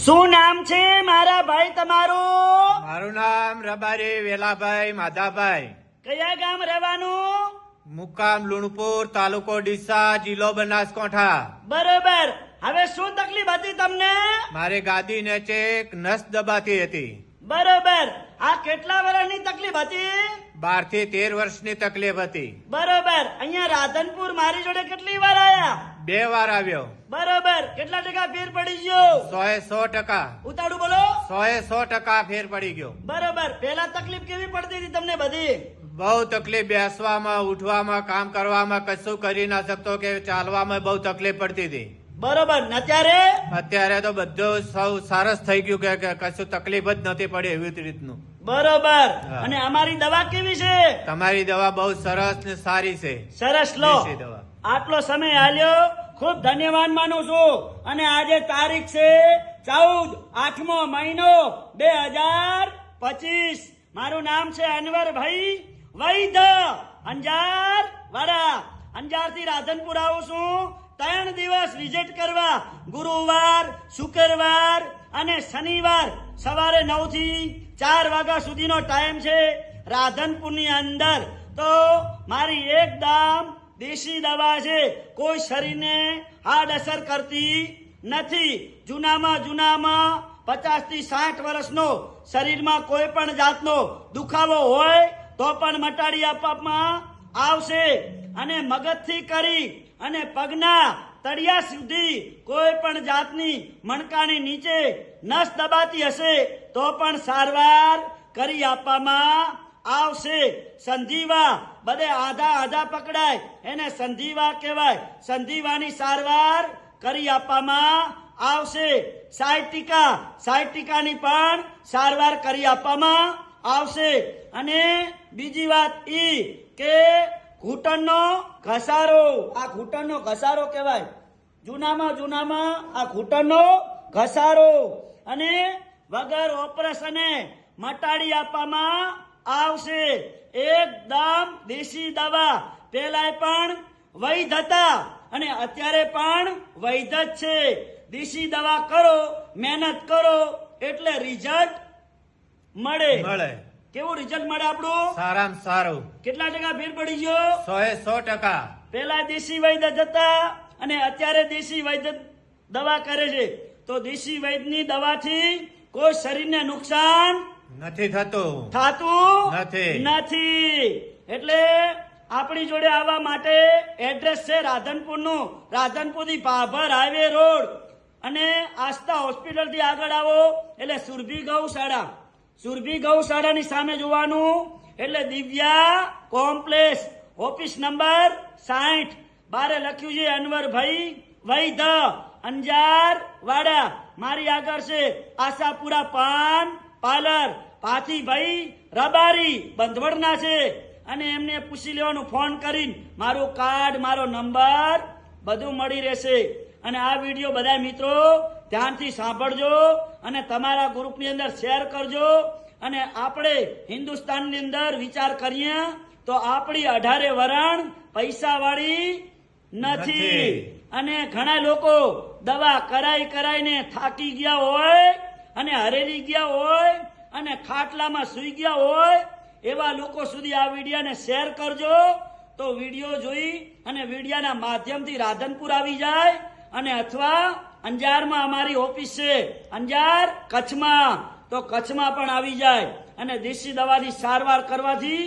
શું નામ છે મારા ભાઈ તમારું? મારું નામ રબારી વેલાભાઈ માધાભાઈ. કયા ગામ રહેવાનું? મુકામ લુણપુર, તાલુકો ડીસા, જિલ્લો બનાસકાંઠા. બરોબર. હવે શું તકલીફ હતી તમને? મારી ગાદી નીચે એક નસ દબાતી હતી. બરોબર. આ કેટલા વર્ષની તકલીફ હતી? 12 થી 13 વર્ષની તકલીફ હતી. બરોબર. અહીંયા રાધનપુર મારી જોડે કેટલી વાર આયા? 2 વાર આવ્યો. બરોબર. કેટલા ટકા ફેર પડી ગયો? 100% ઉતાળું બોલો. 100% ફેર પડી ગયો. બરોબર. પેલા તકલીફ કેવી પડતી હતી તમને બધી? બહુ તકલીફ, બેસવામાં, ઉઠવામાં, કામ કરવામાં, કશું કરી ના શકતો કે ચાલવામાં બહુ તકલીફ પડતી હતી. બરોબર. ને અત્યારે? અત્યારે તો બધું સૌ સરસ થઈ ગયું કે કશું તકલીફ જ નથી પડી એવી રીતનું. બરોબર. હા. અને અમારી દવા કેવી છે? તમારી દવા બહુ સરસ ને સારી છે. સરસ લો. દેશી દવા. આટલો સમય આલ્યો ખૂબ ધન્યવાદ માનું છું. અને આજે તારીખ છે 14 8મો મહિનો 2025. મારું નામ છે અનવરભાઈ વૈદ્ય, અંજાર વાડા. અંજાર થી રાધનપુર આવું છું 3 દિવસ વિઝિટ કરવા. ગુરુવાર, શુક્રવાર અને શનિવાર સવારે 9 થી 4 વાગ્યા સુધીનો ટાઈમ છે રાધનપુરની અંદર. તો મારી એકદમ દેશી દવા છે, કોઈ શરીરને હાર્ડ અસર કરતી નથી. જૂનામાં 50 થી 60 વર્ષનો શરીરમાં કોઈ પણ જાતનો દુખાવો હોય તો પણ મટાડી આપવામાં આવશે. અને મગજથી કરી અને પગના તળિયા સુધી કોઈ પણ જાતની મણકાની નીચે નસ દબાતી હશે તો પણ સારવાર કરી આપવામાં આવશે. સંધિવા બધે આધા પકડાય એને સંધિવા કહેવાય. સંધિવાની સારવાર કરી આપવામાં આવશે. સાયટિકાની પણ સારવાર કરી આપવામાં આવશે. અને બીજી વાત ઈ કે ઘૂંટણનો ઘસારો, આ ઘૂંટણનો ઘસારો કહેવાય. જૂનામાં આ ઘૂંટણનો ઘસારો અને વગર ઓપરેશને મટાડી આપવામાં આવશે. એકદમ દેશી દવા. પેલા પણ વૈધ હતા અને અત્યારે પણ વૈધ જ છે. દેશી દવા કરો, મહેનત કરો એટલે રિઝલ્ટ મળે. કેવું રિઝલ્ટ મળે આપણું? સારામાં સારું. કેટલા ટકા ફેર પડી ગયો? 100%. પેલા દેશી વૈદ્ય જતા અને અત્યારે દેશી વૈદ્ય દવા કરે છે. તો દેશી વૈદ્યની દવાથી કોઈ શરીરને નુકસાન નથી થતું નથી. એટલે આપણી જોડે આવવા માટે એડ્રેસ છે રાધનપુરનું. રાધનપુરથી ભાભર હાઈવે રોડ અને આસ્થા હોસ્પિટલ થી આગળ આવો એટલે સુરભી ગૌશાળાની સામે જોવાનું એટલે દિવ્યા કોમ્પ્લેક્સ, ઓફિસ નંબર 60. બારે લખ્યું છે અનવરભાઈ વૈદ્ય, અંજાર વાડા. મારી આગળ છે આશાપુરા પાન પાર્લર. પાથીભાઈ રબારી બંધવડના છે અને એમને પૂછી લેવાનું ફોન કરીને. મારું કાર્ડ, મારો નંબર બધું મળી રહેશે. અને આ વિડીયો બધા મિત્રો ધ્યાનથી સાંભળજો અને તમારા ગ્રુપની અંદર શેર કરજો. અને આપણે હિન્દુસ્તાનની અંદર વિચાર કરીએ તો આપણી 18 વરણ પૈસા વાળી નથી. અને ઘણા લોકો દવા કરાઈને થાકી ગયા હોય અને હરેલી ગયા હોય અને ખાટલામાં સુઈ ગયા હોય એવા લોકો સુધી આ વિડીયોને શેર કરજો. તો વિડીયો જોઈ અને વિડીયાના માધ્યમથી રાધનપુર આવી જાય. અને અથવા અંજારમાં અમારી ઓફિસ છે, અંજાર કચ્છમાં, તો કચ્છમાં પણ આવી જાય. અને દેશી દવાથી સારવાર કરવાથી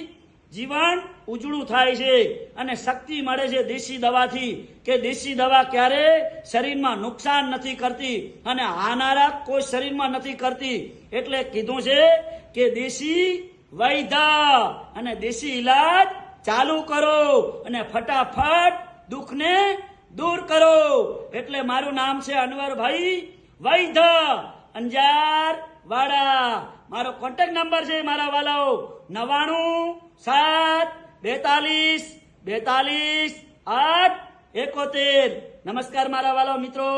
જીવન ઉજળું થાય છે અને શક્તિ મળે છે દેશી દવાથી. કે દેશી દવા ક્યારે શરીરમાં નુકસાન નથી કરતી અને હાનિકારક કોઈ શરીરમાં નથી કરતી. એટલે કીધું છે કે દેશી વૈદ્ય અને દેશી ઈલાજ ચાલુ કરો અને ફટાફટ દુઃખને દૂર કરો. એટલે મારું નામ છે અનવરભાઈ વૈદ્ય, અંજાર વાડા. મારો કોન્ટેક્ટ નંબર છે મારા વાલાઓ 99 7 42 42 8 71. નમસ્કાર મારા વાલા મિત્રો.